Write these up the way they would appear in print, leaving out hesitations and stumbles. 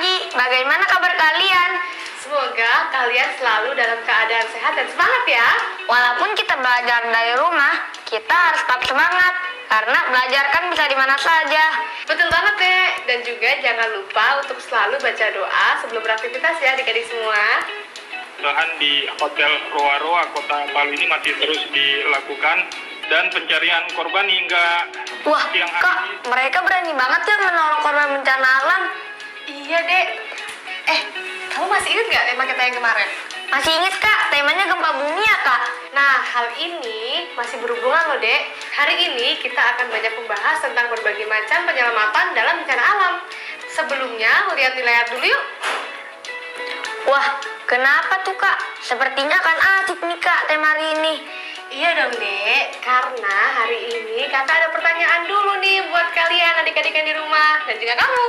pagi, bagaimana kabar kalian? Semoga kalian selalu dalam keadaan sehat dan semangat ya. Walaupun kita belajar dari rumah, kita harus tetap semangat. Karena belajar kan bisa di mana saja. Betul banget Dek. Dan juga jangan lupa untuk selalu baca doa sebelum beraktivitas ya adik-adik semua. Lahan di Hotel Roa-Roa Kota Palu ini masih terus dilakukan dan pencarian korban hingga Wah, siang hari Kak, ini. mereka berani banget ya menolong korban bencana alam. Iya Dek. Kamu masih ingat nggak tema kita yang kemarin? Masih ingat Kak, temanya gempa bumi ya Kak? Nah, hal ini masih berhubungan loh Dek. Hari ini kita akan banyak membahas tentang berbagai macam penyelamatan dalam bencana alam. Sebelumnya, lihat di layar dulu yuk. Wah, kenapa tuh Kak? Sepertinya akan asik nih Kak tema hari ini. Iya dong Dek, karena hari ini kakak ada pertanyaan dulu nih buat kalian adik-adik yang di rumah dan juga kamu.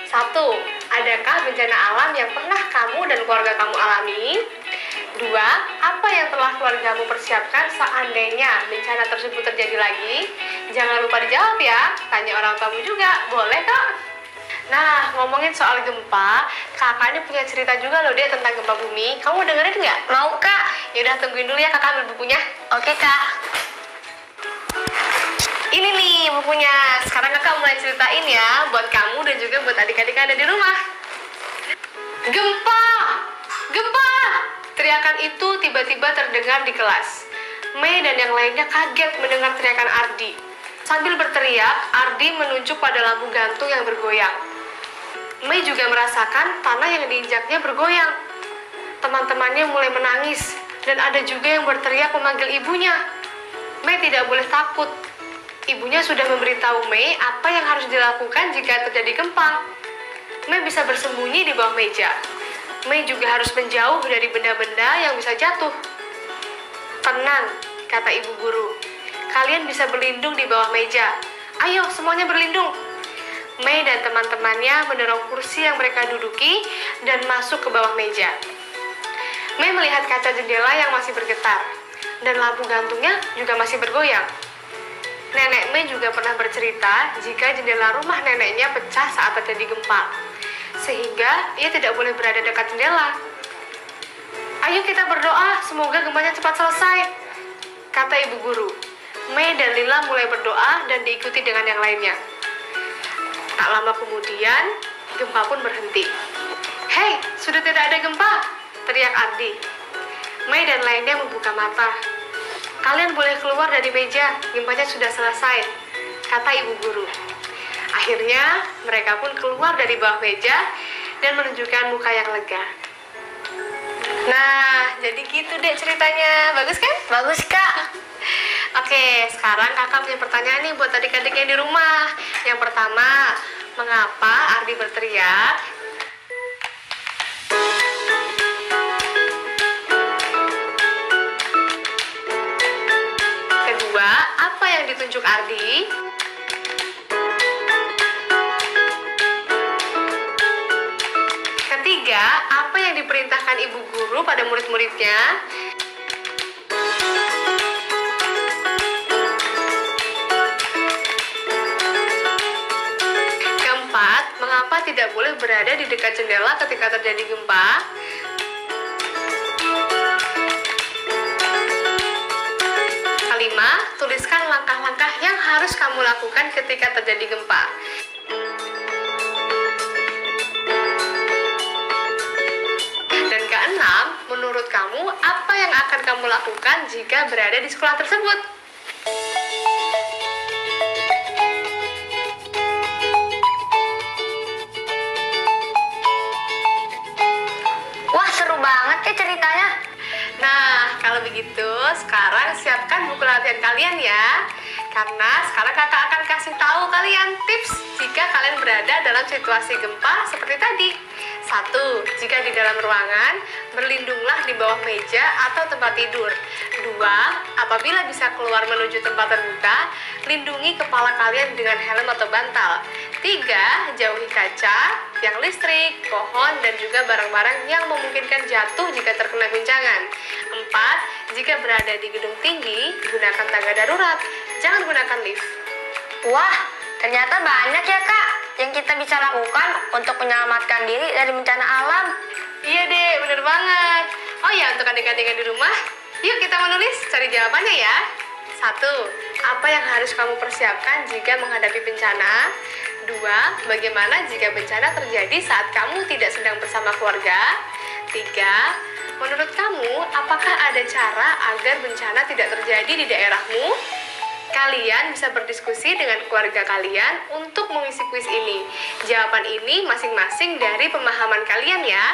1. Adakah bencana alam yang pernah kamu dan keluarga kamu alami? 2. Apa yang telah keluargamu persiapkan seandainya bencana tersebut terjadi lagi? Jangan lupa dijawab ya, tanya orang tuamu juga, boleh kak? Nah, ngomongin soal gempa, kakak ini punya cerita juga loh Dek tentang gempa bumi. Kamu dengerin nggak? Mau Kak? Yaudah tungguin dulu ya, kakak ambil bukunya. Oke Kak. Ini nih bukunya. Sekarang kakak mulai ceritain ya buat kamu dan juga buat adik-adik yang ada di rumah. Gempa! Gempa! Teriakan itu tiba-tiba terdengar di kelas. Mei dan yang lainnya kaget mendengar teriakan Ardi. Sambil berteriak, Ardi menunjuk pada lampu gantung yang bergoyang. Mei juga merasakan tanah yang diinjaknya bergoyang. Teman-temannya mulai menangis dan ada juga yang berteriak memanggil ibunya. Mei tidak boleh takut. Ibunya sudah memberitahu Mei apa yang harus dilakukan jika terjadi gempa. Mei bisa bersembunyi di bawah meja. Mei juga harus menjauh dari benda-benda yang bisa jatuh. Tenang, kata ibu guru. Kalian bisa berlindung di bawah meja. Ayo, semuanya berlindung. Mei dan teman-temannya mendorong kursi yang mereka duduki dan masuk ke bawah meja. Mei melihat kaca jendela yang masih bergetar, dan lampu gantungnya juga masih bergoyang. Nenek Mei juga pernah bercerita jika jendela rumah neneknya pecah saat terjadi gempa, sehingga ia tidak boleh berada dekat jendela. Ayo kita berdoa, semoga gempanya cepat selesai, kata ibu guru. Mei dan Lila mulai berdoa dan diikuti dengan yang lainnya. Tak lama kemudian, gempa pun berhenti. Hei, sudah tidak ada gempa, teriak Ardi. Mei dan lainnya membuka mata. Kalian boleh keluar dari meja, gempanya sudah selesai, kata ibu guru. Akhirnya, mereka pun keluar dari bawah meja dan menunjukkan muka yang lega. Nah, jadi gitu deh ceritanya. Bagus kan? Bagus Kak. Oke, sekarang kakak punya pertanyaan nih buat adik-adik yang di rumah. Yang pertama, mengapa Ardi berteriak? Kedua, apa yang ditunjuk Ardi? Ketiga, apa yang diperintahkan ibu guru pada murid-muridnya? Keempat, mengapa tidak boleh berada di dekat jendela ketika terjadi gempa? Kelima, tuliskan langkah-langkah yang harus kamu lakukan ketika terjadi gempa. Dan keenam, menurut kamu, apa yang akan kamu lakukan jika berada di sekolah tersebut? Wah, seru banget ya ceritanya. Nah, kalau begitu, sekarang siapkan buku latihan kalian ya. Karena sekarang kakak akan kasih tahu kalian tips jika kalian berada dalam situasi gempa seperti tadi. 1. Jika di dalam ruangan, berlindunglah di bawah meja atau tempat tidur. 2. Apabila bisa keluar menuju tempat terbuka, lindungi kepala kalian dengan helm atau bantal. 3. Jauhi kaca, tiang listrik, pohon, dan juga barang-barang yang memungkinkan jatuh jika terkena guncangan. 4. Jika berada di gedung tinggi, gunakan tangga darurat. Jangan gunakan lift. Wah, ternyata banyak ya Kak yang kita bisa lakukan untuk menyelamatkan diri dari bencana alam. Iya deh, bener banget. Oh ya, untuk adik-adik yang di rumah, yuk kita menulis, cari jawabannya ya. 1. Apa yang harus kamu persiapkan jika menghadapi bencana? 2. Bagaimana jika bencana terjadi saat kamu tidak sedang bersama keluarga? 3. Menurut kamu, apakah ada cara agar bencana tidak terjadi di daerahmu? Kalian bisa berdiskusi dengan keluarga kalian untuk mengisi kuis ini. Jawaban ini masing-masing dari pemahaman kalian ya.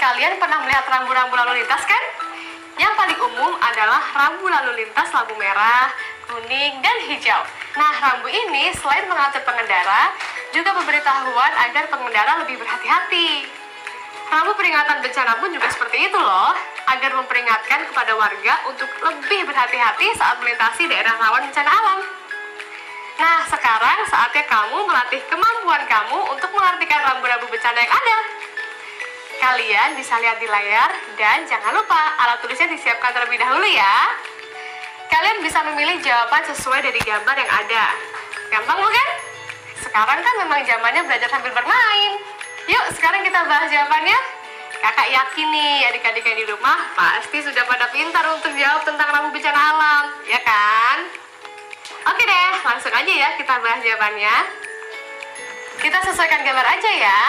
Kalian pernah melihat rambu-rambu lalu lintas kan? Yang paling umum adalah rambu lalu lintas lampu merah, kuning, dan hijau. Nah, rambu ini selain mengatur pengendara, juga pemberitahuan agar pengendara lebih berhati-hati. Rambu peringatan bencana pun juga seperti itu loh, agar memperingatkan kepada warga untuk lebih berhati-hati saat melintasi daerah rawan bencana alam. Nah, sekarang saatnya kamu melatih kemampuan kamu untuk mengartikan rambu-rambu bencana yang ada. Kalian bisa lihat di layar dan jangan lupa alat tulisnya disiapkan terlebih dahulu ya. Kalian bisa memilih jawaban sesuai dari gambar yang ada. Gampang bukan? Sekarang kan memang zamannya belajar sambil bermain. Yuk sekarang kita bahas jawabannya. Kakak yakin nih adik-adik yang di rumah pasti sudah pada pintar untuk jawab tentang rambu bencana alam, ya kan? Oke deh, langsung aja ya kita bahas jawabannya. Kita sesuaikan gambar aja ya.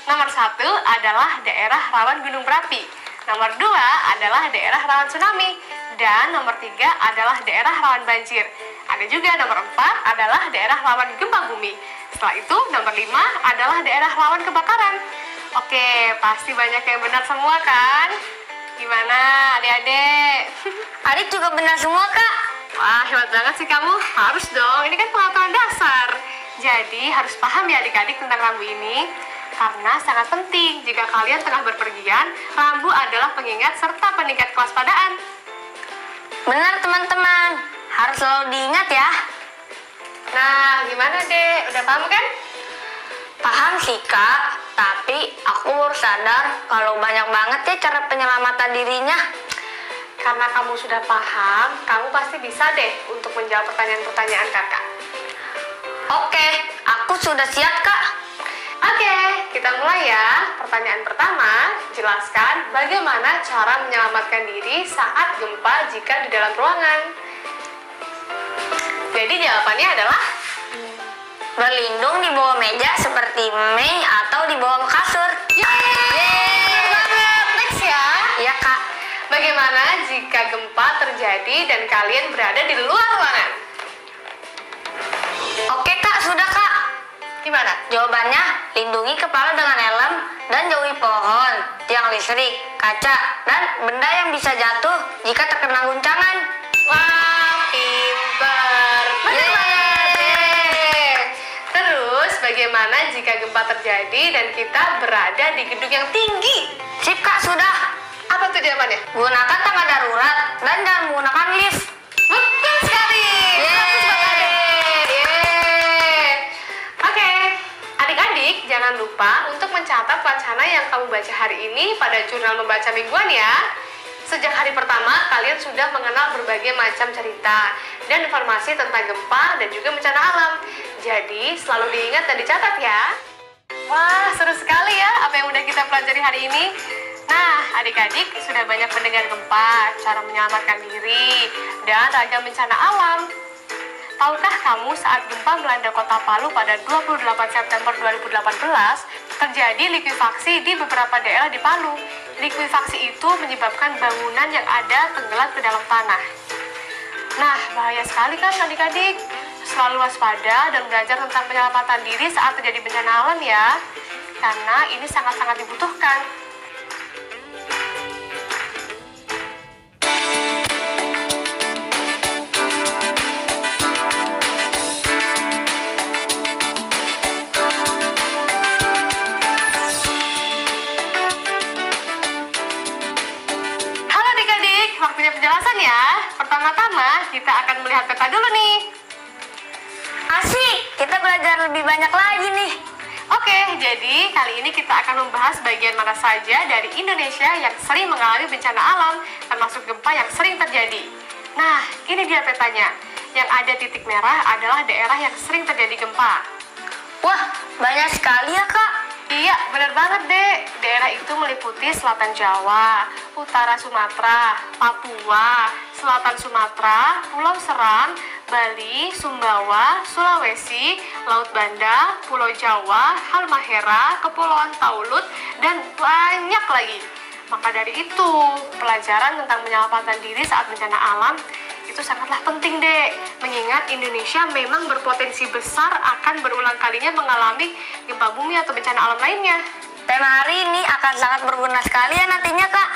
Nomor 1 adalah daerah rawan gunung berapi. Nomor 2 adalah daerah rawan tsunami. Dan nomor 3 adalah daerah rawan banjir. Ada juga nomor 4 adalah daerah rawan gempa bumi. Setelah itu nomor 5 adalah daerah rawan kebakaran. Oke, pasti banyak yang benar semua kan? Gimana adik-adik? Adik juga benar semua, Kak. Wah, hebat banget sih kamu. Harus dong, ini kan pengetahuan dasar. Jadi harus paham ya adik-adik tentang rambu ini. Karena sangat penting jika kalian tengah berpergian, rambu adalah pengingat serta peningkat kewaspadaan. Benar teman-teman, harus selalu diingat ya. Nah, gimana dek? Udah paham kan? Paham sih Kak, tapi aku baru sadar kalau banyak banget ya cara penyelamatan dirinya. Karena kamu sudah paham, kamu pasti bisa deh untuk menjawab pertanyaan-pertanyaan kakak. Oke, aku sudah siap Kak. Oke, kita mulai ya. Pertanyaan pertama, jelaskan bagaimana cara menyelamatkan diri saat gempa jika di dalam ruangan. Jadi jawabannya adalah Berlindung di bawah meja seperti Mei atau di bawah kasur. Yeay! Banget, next ya. Iya Kak. Bagaimana jika gempa terjadi dan kalian berada di luar ruangan? Oke Kak, sudah Kak. Gimana? Jawabannya, lindungi kepala dengan helm dan jauhi pohon, tiang listrik, kaca, dan benda yang bisa jatuh jika terkena guncangan. Wah, pinter. Bener banget deh. Terus, bagaimana jika gempa terjadi dan kita berada di gedung yang tinggi? Sip Kak, sudah. Apa tuh jawabannya? Gunakan tangga darurat dan jangan menggunakan lift. Betul sekali. Bagus banget deh. Yeay. Oke, adik-adik jangan lupa untuk mencatat wacana yang kamu baca hari ini pada jurnal membaca mingguan ya. Sejak hari pertama, kalian sudah mengenal berbagai macam cerita dan informasi tentang gempa dan juga bencana alam. Jadi, selalu diingat dan dicatat ya. Wah, seru sekali ya apa yang udah kita pelajari hari ini. Nah, adik-adik sudah banyak mendengar gempa, cara menyelamatkan diri, dan ragam bencana alam. Tahukah kamu saat gempa melanda kota Palu pada 28 September 2018, terjadi likuifaksi di beberapa daerah di Palu. Likuifaksi itu menyebabkan bangunan yang ada tenggelam ke dalam tanah. Nah, bahaya sekali kan adik-adik? Selalu waspada dan belajar tentang penyelamatan diri saat terjadi bencana alam ya. Karena ini sangat-sangat dibutuhkan. Waktunya penjelasan ya. Pertama-tama kita akan melihat peta dulu nih. Asik. banyak lagi nih. Oke, jadi kali ini kita akan membahas bagian mana saja dari Indonesia yang sering mengalami bencana alam, termasuk gempa yang sering terjadi. Nah, ini dia petanya. Yang ada titik merah adalah daerah yang sering terjadi gempa. Wah, banyak sekali ya Kak. Iya, benar banget Dek. Daerah itu meliputi selatan Jawa, utara Sumatera, Papua, selatan Sumatera, Pulau Seram, Bali, Sumbawa, Sulawesi, Laut Banda, Pulau Jawa, Halmahera, Kepulauan Taulut, dan banyak lagi. Maka dari itu, pelajaran tentang menyelamatkan diri saat bencana alam itu sangatlah penting, Dek. Mengingat Indonesia memang berpotensi besar akan berulang kalinya mengalami gempa bumi atau bencana alam lainnya. Tema hari ini akan sangat berguna sekali ya nantinya Kak.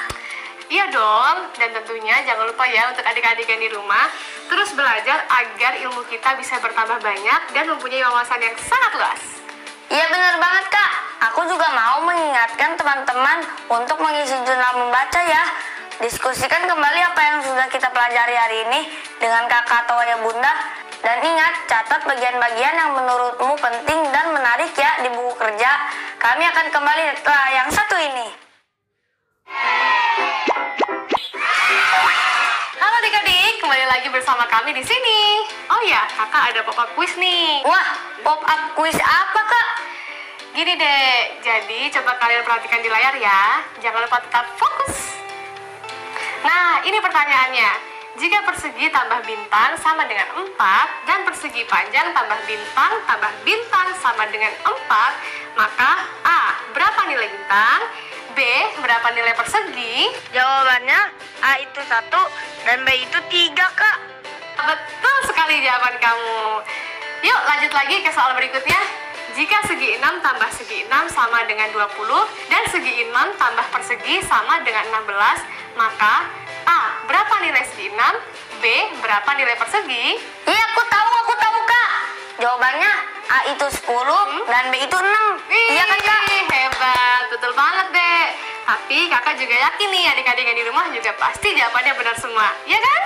Iya dong, dan tentunya jangan lupa ya untuk adik-adik yang di rumah terus belajar agar ilmu kita bisa bertambah banyak dan mempunyai wawasan yang sangat luas. Iya benar banget Kak. Aku juga mau mengingatkan teman-teman untuk mengisi jurnal membaca ya. Diskusikan kembali apa yang sudah kita pelajari hari ini dengan kakak atau ayah bunda. Dan ingat, catat bagian-bagian yang menurutmu penting dan menarik ya di buku kerja. Kami akan kembali setelah yang satu ini. Halo adik-adik, kembali lagi bersama kami di sini. Oh ya, kakak ada pop-up quiz nih. Wah, pop-up quiz apa Kak? Gini deh, jadi coba kalian perhatikan di layar ya. Jangan lupa tetap fokus. Nah, ini pertanyaannya. Jika persegi tambah bintang sama dengan 4 dan persegi panjang tambah bintang sama dengan 4, maka A. Berapa nilai bintang? B. Berapa nilai persegi? Jawabannya A itu 1 dan B itu 3 Kak. Betul sekali jawaban kamu. Yuk lanjut lagi ke soal berikutnya. Jika segi 6 tambah segi 6 sama dengan 20 dan segi 6 tambah persegi sama dengan 16, maka A. Berapa nilai segi 6? B. Berapa nilai persegi? Iya, aku tahu Kak. Jawabannya A itu 10 dan B itu 6. Iya kan Kak? Hebat, betul banget deh. Tapi kakak juga yakin nih adik-adik yang di rumah juga pasti jawabannya benar semua, ya kan?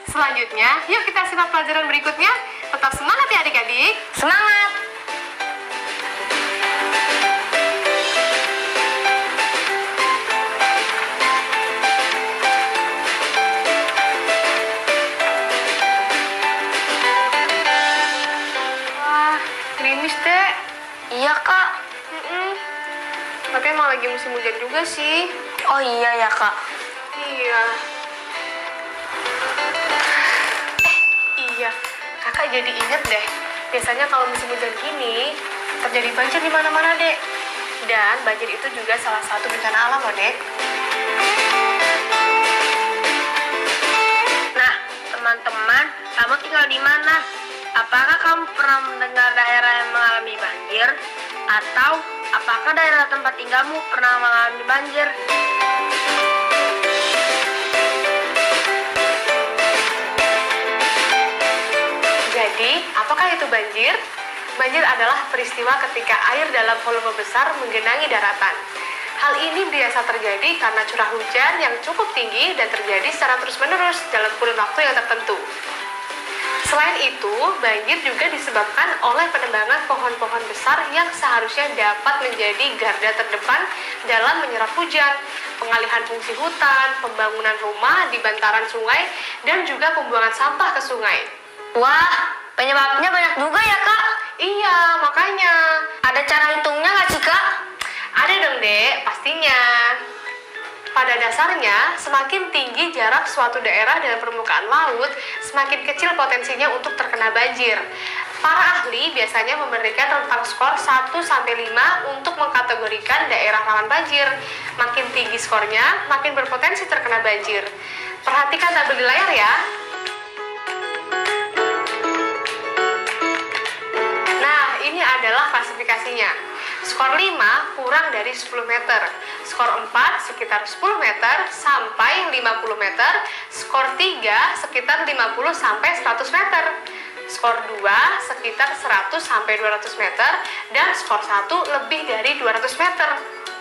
Selanjutnya, yuk kita simak pelajaran berikutnya. Tetap semangat ya adik-adik. Semangat! Wah, gerimis deh. Iya Kak. Tapi emang lagi musim hujan juga sih. Oh iya ya Kak. Iya. Iya. Kakak jadi inget deh. Biasanya kalau musim hujan gini terjadi banjir di mana-mana, Dek. Dan banjir itu juga salah satu bencana alam, loh, Dek. Nah, teman-teman, kamu tinggal di mana? Apakah kamu pernah mendengar daerah yang mengalami banjir? Atau apakah daerah tempat tinggalmu pernah mengalami banjir? Jadi, apakah itu banjir? Banjir adalah peristiwa ketika air dalam volume besar menggenangi daratan. Hal ini biasa terjadi karena curah hujan yang cukup tinggi dan terjadi secara terus-menerus dalam kurun waktu yang tertentu. Selain itu, banjir juga disebabkan oleh penebangan pohon-pohon besar yang seharusnya dapat menjadi garda terdepan dalam menyerap hujan, pengalihan fungsi hutan, pembangunan rumah di bantaran sungai, dan juga pembuangan sampah ke sungai. Wah, penyebabnya banyak juga ya Kak. Iya, makanya. Ada cara hitungnya nggak sih Kak? Ada dong, Dek, pastinya. Pada dasarnya, semakin tinggi jarak suatu daerah dengan permukaan laut, semakin kecil potensinya untuk terkena banjir. Para ahli biasanya memberikan rentang skor 1-5 untuk mengkategorikan daerah rawan banjir. Makin tinggi skornya, makin berpotensi terkena banjir. Perhatikan tabel di layar ya. Nah, ini adalah klasifikasinya. Skor 5 kurang dari 10 meter, skor 4 sekitar 10 meter sampai 50 meter, skor 3 sekitar 50 sampai 100 meter, skor 2 sekitar 100 sampai 200 meter, dan skor 1 lebih dari 200 meter.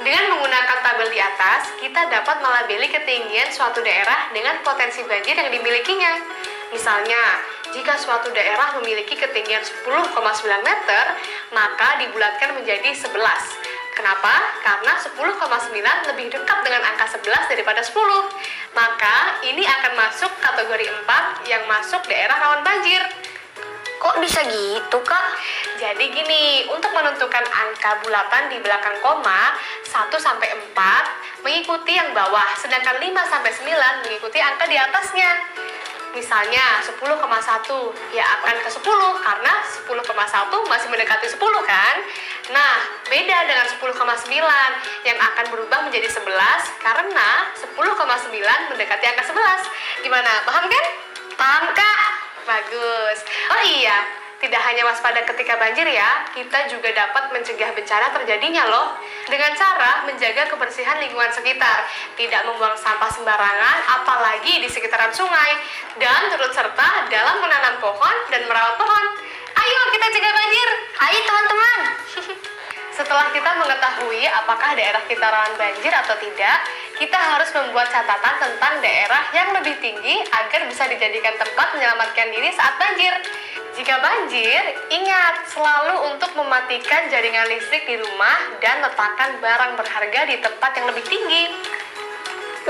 Dengan menggunakan tabel di atas, kita dapat melabeli ketinggian suatu daerah dengan potensi banjir yang dimilikinya. Misalnya, jika suatu daerah memiliki ketinggian 10,9 meter, maka dibulatkan menjadi 11. Kenapa? Karena 10,9 lebih dekat dengan angka 11 daripada 10. Maka ini akan masuk kategori 4 yang masuk daerah rawan banjir. Kok bisa gitu, Kak? Jadi gini, untuk menentukan angka bulatan di belakang koma 1 sampai 4 mengikuti yang bawah, sedangkan 5 sampai 9 mengikuti angka di atasnya. Misalnya 10,1 ya akan ke 10 karena 10,1 masih mendekati 10 kan? Nah, beda dengan 10,9 yang akan berubah menjadi 11 karena 10,9 mendekati angka 11. Gimana? Paham kan? Paham, Kak? Bagus. Oh iya, tidak hanya waspada ketika banjir ya, kita juga dapat mencegah bencana terjadinya loh. Dengan cara menjaga kebersihan lingkungan sekitar, tidak membuang sampah sembarangan, apalagi di sekitaran sungai, dan turut serta dalam menanam pohon dan merawat pohon. Ayo kita cegah banjir! Ayo teman-teman! Setelah kita mengetahui apakah daerah kita rawan banjir atau tidak, kita harus membuat catatan tentang daerah yang lebih tinggi agar bisa dijadikan tempat menyelamatkan diri saat banjir. Jika banjir, ingat selalu untuk mematikan jaringan listrik di rumah dan letakkan barang berharga di tempat yang lebih tinggi.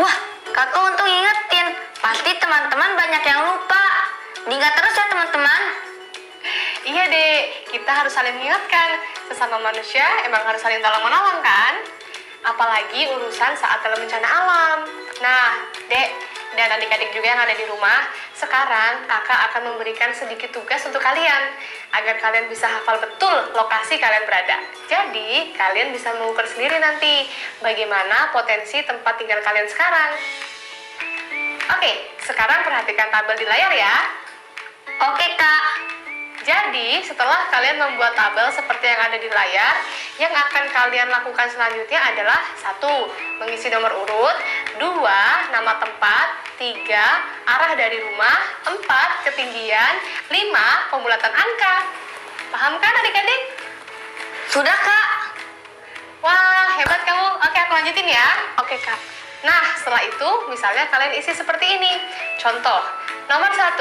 Wah, Kakak untung ingetin. Pasti teman-teman banyak yang lupa. Diingat terus ya teman-teman. Iya dek, kita harus saling mengingatkan. Sesama manusia emang harus saling tolong-menolong kan? Apalagi urusan saat dalam bencana alam. Nah, dek dan adik-adik juga yang ada di rumah, sekarang kakak akan memberikan sedikit tugas untuk kalian agar kalian bisa hafal betul lokasi kalian berada. Jadi, kalian bisa mengukur sendiri nanti bagaimana potensi tempat tinggal kalian sekarang. Oke, sekarang perhatikan tabel di layar ya. Oke, Kak. Jadi, setelah kalian membuat tabel seperti yang ada di layar, yang akan kalian lakukan selanjutnya adalah 1. Mengisi nomor urut, 2. Nama tempat, 3. Arah dari rumah, 4. Ketinggian, 5. Pembulatan angka. Paham kan adik-adik? Sudah, Kak. Wah, hebat kamu. Oke, aku lanjutin ya. Oke, Kak. Nah, setelah itu, misalnya kalian isi seperti ini. Contoh, nomor 1.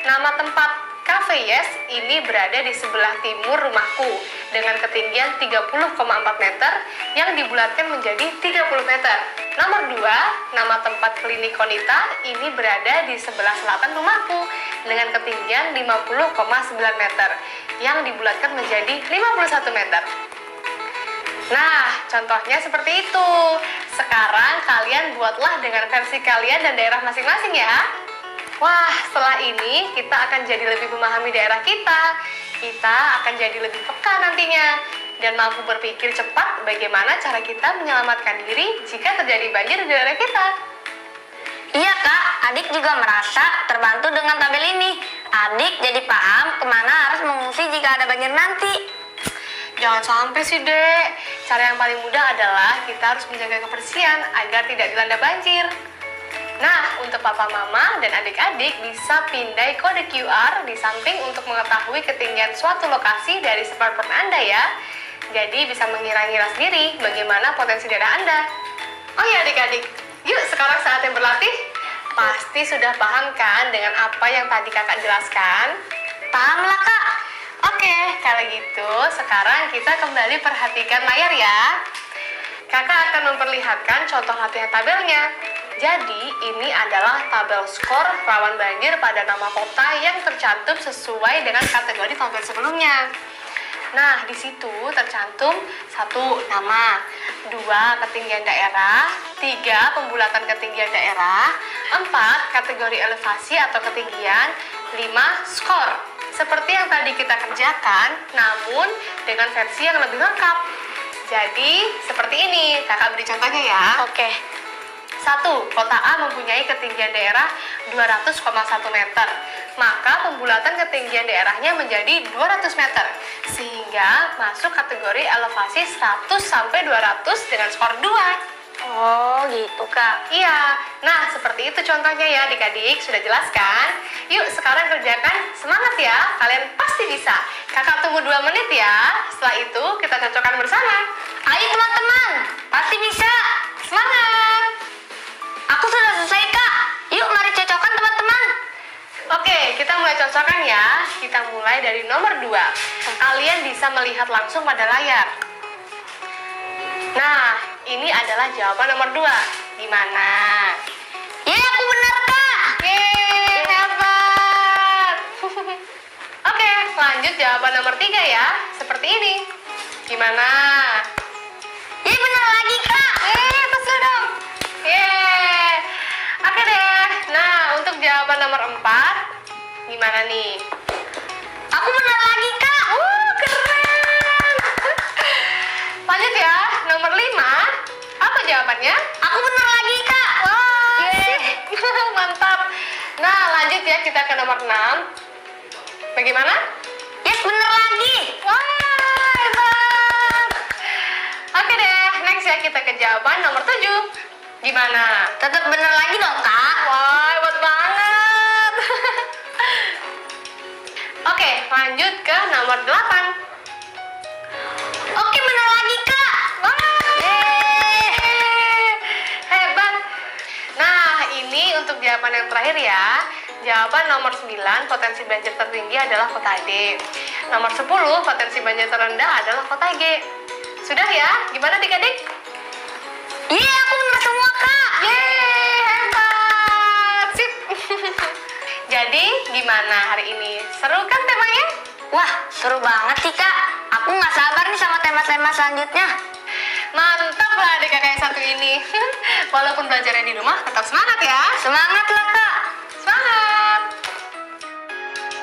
Nama tempat Cafe Yes ini berada di sebelah timur rumahku dengan ketinggian 30,4 meter yang dibulatkan menjadi 30 meter. Nomor 2, nama tempat klinik Konita ini berada di sebelah selatan rumahku dengan ketinggian 50,9 meter yang dibulatkan menjadi 51 meter. Nah, contohnya seperti itu. Sekarang kalian buatlah dengan versi kalian dan daerah masing-masing ya. Wah, setelah ini kita akan jadi lebih memahami daerah kita. Kita akan jadi lebih peka nantinya dan mampu berpikir cepat bagaimana cara kita menyelamatkan diri jika terjadi banjir di daerah kita. Iya, Kak. Adik juga merasa terbantu dengan tabel ini. Adik jadi paham kemana harus mengungsi jika ada banjir nanti. Jangan sampai sih, Dek. Cara yang paling mudah adalah kita harus menjaga kebersihan agar tidak dilanda banjir. Nah, untuk papa mama dan adik-adik bisa pindai kode QR di samping untuk mengetahui ketinggian suatu lokasi dari smartphone Anda ya. Jadi bisa mengira-ngira sendiri bagaimana potensi daerah Anda. Oh ya adik-adik, yuk sekarang saatnya berlatih. Pasti sudah paham kan dengan apa yang tadi kakak jelaskan? Paham lah, Kak. Oke, kalau gitu sekarang kita kembali perhatikan layar ya. Kakak akan memperlihatkan contoh latihan tabelnya. Jadi, ini adalah tabel skor rawan banjir pada nama kota yang tercantum sesuai dengan kategori tabel sebelumnya. Nah, di situ tercantum 1. Nama, 2. Ketinggian daerah, 3. Pembulatan ketinggian daerah, 4. Kategori elevasi atau ketinggian, 5. Skor. Seperti yang tadi kita kerjakan, namun dengan versi yang lebih lengkap. Jadi, seperti ini. Kakak beri contohnya ya. Oke. 1. Kota A mempunyai ketinggian daerah 200,1 meter. Maka pembulatan ketinggian daerahnya menjadi 200 meter. Sehingga masuk kategori elevasi 100 sampai 200 dengan skor 2. Oh, gitu, Kak. Iya, nah seperti itu contohnya ya adik-adik, sudah jelas kan? Yuk sekarang kerjakan, semangat ya, kalian pasti bisa. Kakak tunggu 2 menit ya, setelah itu kita cocokkan bersama. Ayo teman-teman, pasti bisa. Semangat! Aku sudah selesai, Kak. Yuk, mari cocokkan teman-teman. Oke, kita mulai cocokkan ya. Kita mulai dari nomor 2. kalian bisa melihat langsung pada layar. Nah, ini adalah jawaban nomor 2. Gimana? Ya, aku benar, Kak. Yeay, hebat. Oke, lanjut jawaban nomor 3 ya. Seperti ini. Gimana? Ya, benar lagi, Kak. Atas dulu dong. Yeay. Oke deh. Nah, untuk jawaban nomor 4, gimana nih? Aku benar lagi, Kak. Keren. Lanjut ya, nomor 5. Apa jawabannya? Aku benar lagi, Kak. Wah, Yeay. sip. Mantap. Nah, lanjut ya, kita ke nomor 6. Bagaimana? Yes, benar lagi. Wah, hebat. Oke deh, next ya, kita ke jawaban nomor 7. Gimana? Tetap benar lagi dong, Kak. Wah, hebat banget. Oke, lanjut ke nomor 8. Oke, benar lagi, Kak. Yeay, hebat. Nah, ini untuk jawaban yang terakhir ya. Jawaban nomor 9, potensi banjir tertinggi adalah kota D. Nomor 10, potensi banjir terendah adalah kota G. Sudah ya? Gimana adik-adik? Iya, aku benar semua, Kak. Yeay, hebat. Sip. Jadi, gimana hari ini? Seru kan temanya? Wah, seru banget sih, Kak. Aku nggak sabar nih sama tema-tema selanjutnya. Mantap lah adik kakak yang satu ini. Walaupun belajarnya di rumah, tetap semangat ya. Semangat lah, Kak. Semangat.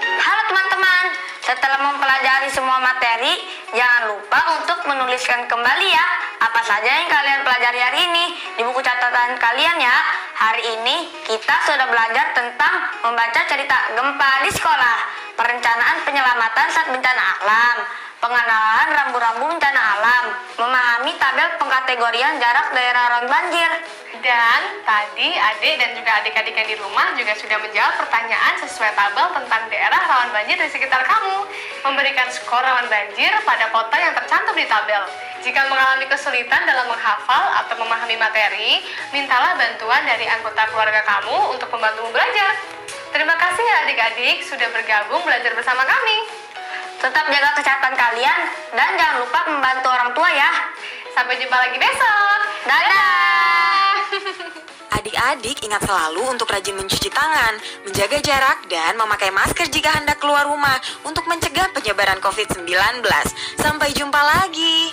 Halo teman-teman, setelah mempelajari semua materi, jangan lupa untuk menuliskan kembali ya apa saja yang kalian pelajari hari ini di buku catatan kalian ya. Hari ini kita sudah belajar tentang membaca cerita gempa di sekolah, perencanaan penyelamatan saat bencana alam, pengenalan rambu-rambu bencana alam, memahami tabel pengkategorian jarak daerah rawan banjir. Dan tadi adik dan juga adik-adik yang di rumah juga sudah menjawab pertanyaan sesuai tabel tentang daerah rawan banjir di sekitar kamu. Memberikan skor rawan banjir pada kota yang tercantum di tabel. Jika mengalami kesulitan dalam menghafal atau memahami materi, mintalah bantuan dari anggota keluarga kamu untuk membantumu belajar. Terima kasih ya adik-adik sudah bergabung belajar bersama kami. Tetap jaga kesehatan kalian dan jangan lupa membantu orang tua ya. Sampai jumpa lagi besok. Dadah! Adik-adik ingat selalu untuk rajin mencuci tangan, menjaga jarak, dan memakai masker jika hendak keluar rumah untuk mencegah penyebaran COVID-19. Sampai jumpa lagi.